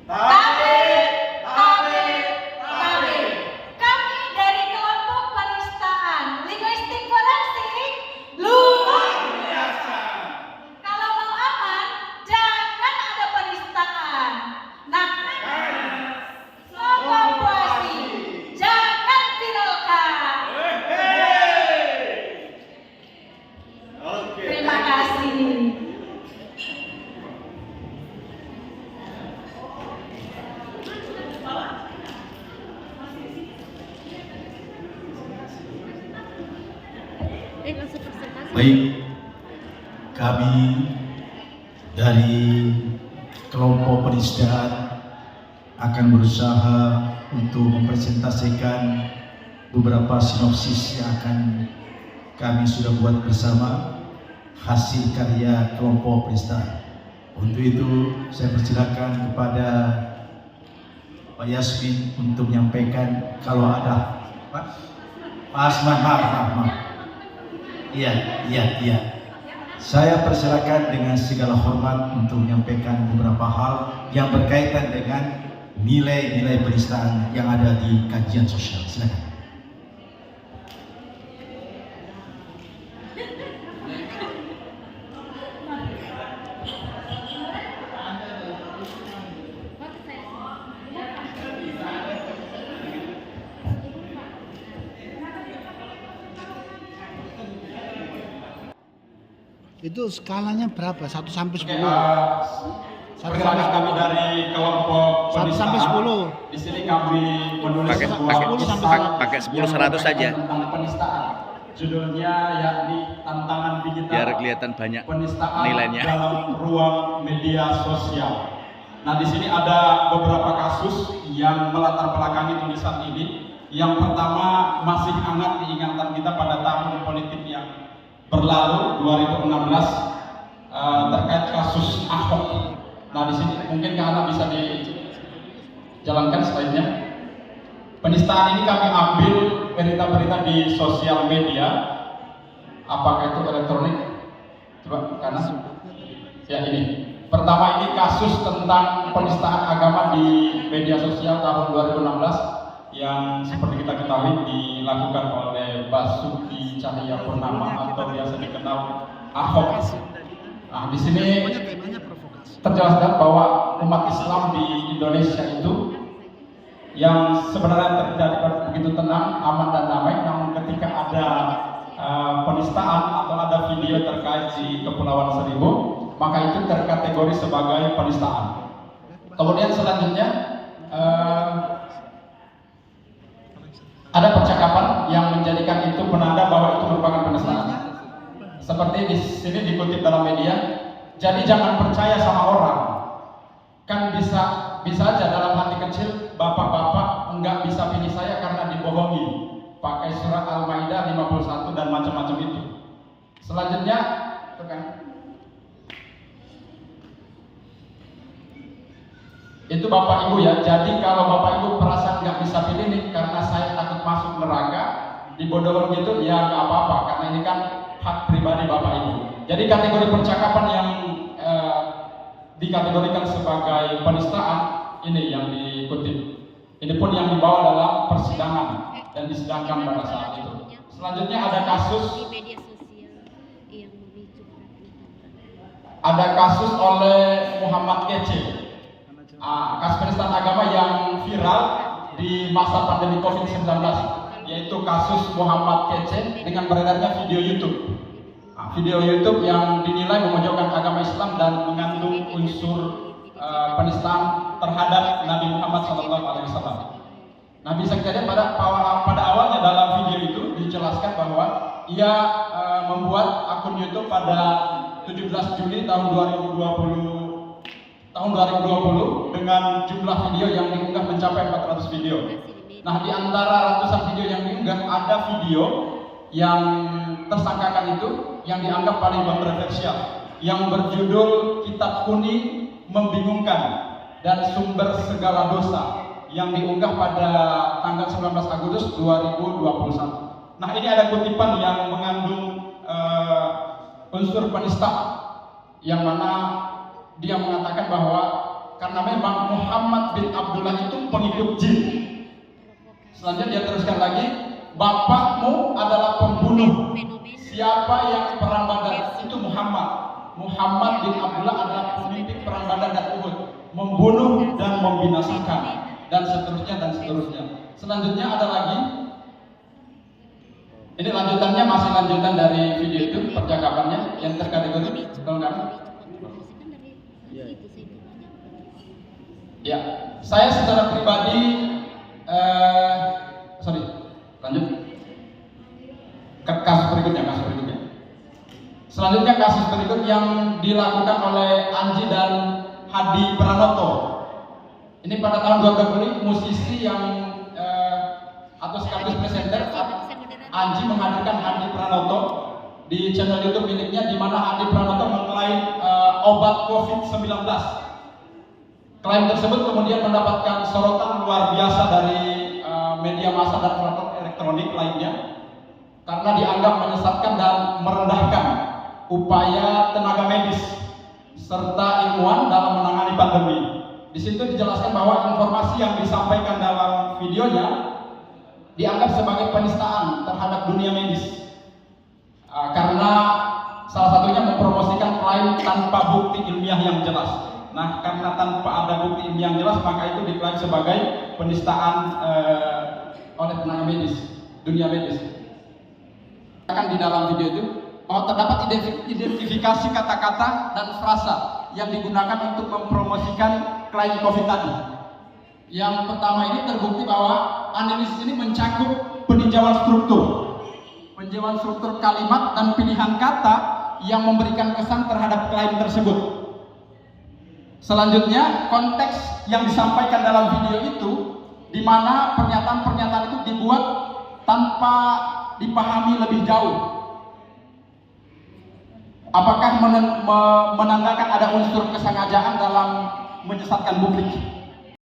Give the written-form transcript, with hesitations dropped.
Tabib, tabib, tabib. Kami dari kelompok penistaan linguistik forensik luar biasa. Kalau mau aman, jangan ada penistaan. Nah, sobat puasi, jangan viralkan. Terima kasih. Baik, kami dari kelompok penistaan akan berusaha untuk mempresentasikan beberapa sinopsis yang akan kami sudah buat bersama hasil karya kelompok penistaan. Untuk itu saya persilakan kepada Pak Yasmin untuk menyampaikan kalau ada Pak Asman, maaf. Iya. Saya persilakan dengan segala hormat untuk menyampaikan beberapa hal yang berkaitan dengan nilai-nilai penistaan yang ada di kajian sosial. Silakan. Itu skalanya berapa? 1 sampai 10. Perkenalkan kami dari kelompok 1 sampai 10. Di sini kami menulis pakai 10 100 saja. tentang penistaan. Judulnya yakni tantangan digital. Biar kelihatan banyak penistaan nilainya. dalam ruang media sosial. Nah, di sini ada beberapa kasus yang melatar belakangi tulisan ini. Yang pertama masih hangat diingatan kita pada tahun politik yang berlalu 2016 terkait kasus Ahok. Nah, di sini mungkin Anda bisa dijalankan slide-nya. Penistaan ini kami ambil berita-berita di sosial media, apakah itu elektronik? Coba kanan. Ya, ini. Pertama ini kasus tentang penistaan agama di media sosial tahun 2016 yang seperti kita ketahui dilakukan oleh Basuki Cahayapurnama atau biasa dikenal Ahok. Nah, di sini terjelaskan bahwa umat Islam di Indonesia itu yang sebenarnya terjadi begitu tenang, aman dan damai, namun ketika ada penistaan atau ada video terkait di Kepulauan Seribu, maka itu terkategori sebagai penistaan. Kemudian selanjutnya ada percakapan yang menjadikan itu penanda bahwa itu merupakan penistaan. Seperti di sini dikutip dalam media, jadi jangan percaya sama orang. Kan bisa aja dalam hati kecil bapak-bapak enggak bisa pilih saya karena dibohongi. Pakai surat Al-Maidah 51 dan macam-macam itu. Selanjutnya, itu Bapak Ibu ya. Jadi kalau Bapak Ibu perasaan nggak bisa pilih nih karena saya takut masuk neraka, dibodohin gitu, ya nggak apa-apa karena ini kan hak pribadi Bapak Ibu. Jadi kategori percakapan yang dikategorikan sebagai penistaan ini yang dikutip. Ini pun yang dibawa dalam persidangan dan disidangkan pada saat itu. Selanjutnya ada kasus oleh Muhammad Kece. Kasus penistaan agama yang viral di masa pandemi COVID-19, yaitu kasus Muhammad Kece dengan beredarnya video YouTube. Video YouTube yang dinilai memojokkan agama Islam dan mengandung unsur penistaan terhadap Nabi Muhammad SAW. Nah, bisa kita lihat pada awalnya dalam video itu dijelaskan bahwa ia membuat akun YouTube pada 17 Juli tahun 2020 dengan jumlah video yang diunggah mencapai 400 video. Nah, di antara ratusan video yang diunggah ada video yang tersangkakan itu yang dianggap paling kontroversial, yang berjudul Kitab Kuning Membingungkan dan Sumber Segala Dosa, yang diunggah pada tanggal 19 Agustus 2021. Nah, ini ada kutipan yang mengandung unsur penista, yang mana dia mengatakan bahwa karena memang Muhammad bin Abdullah itu pengikut jin. Selanjutnya dia teruskan lagi, bapakmu adalah pembunuh. Siapa yang perang Badar? Itu Muhammad. Muhammad bin Abdullah adalah pemimpin perang Badar dan Uhud, membunuh dan membinasakan, dan seterusnya dan seterusnya. Selanjutnya ada lagi. Ini lanjutannya, masih lanjutan dari video itu, percakapannya yang terkategori. Kalau nggak? Ya, saya secara pribadi, lanjut. Kasus berikutnya. Selanjutnya kasus berikut yang dilakukan oleh Anji dan Hadi Pranoto. Ini pada tahun 2020 musisi yang atau sekaligus presenter Anji menghadirkan Hadi Pranoto di channel YouTube miliknya, di mana Hadi Pranoto mengklaim obat COVID-19. Klaim tersebut kemudian mendapatkan sorotan luar biasa dari media massa dan platform elektronik lainnya karena dianggap menyesatkan dan merendahkan upaya tenaga medis serta ilmuwan dalam menangani pandemi. Di situ dijelaskan bahwa informasi yang disampaikan dalam videonya dianggap sebagai penistaan terhadap dunia medis karena salah satunya mempromosikan klaim tanpa bukti ilmiah yang jelas. Nah, karena tanpa ada bukti ilmiah yang jelas, maka itu diklaim sebagai penistaan oleh tenaga medis, dunia medis. Akan di dalam video itu bahwa terdapat identifikasi kata-kata dan frasa yang digunakan untuk mempromosikan klaim COVID tadi. Yang pertama ini terbukti bahwa analisis ini mencakup peninjauan struktur kalimat dan pilihan kata yang memberikan kesan terhadap klaim tersebut. Selanjutnya, konteks yang disampaikan dalam video itu, di mana pernyataan-pernyataan itu dibuat tanpa dipahami lebih jauh. Apakah menandakan ada unsur kesengajaan dalam menyesatkan publik?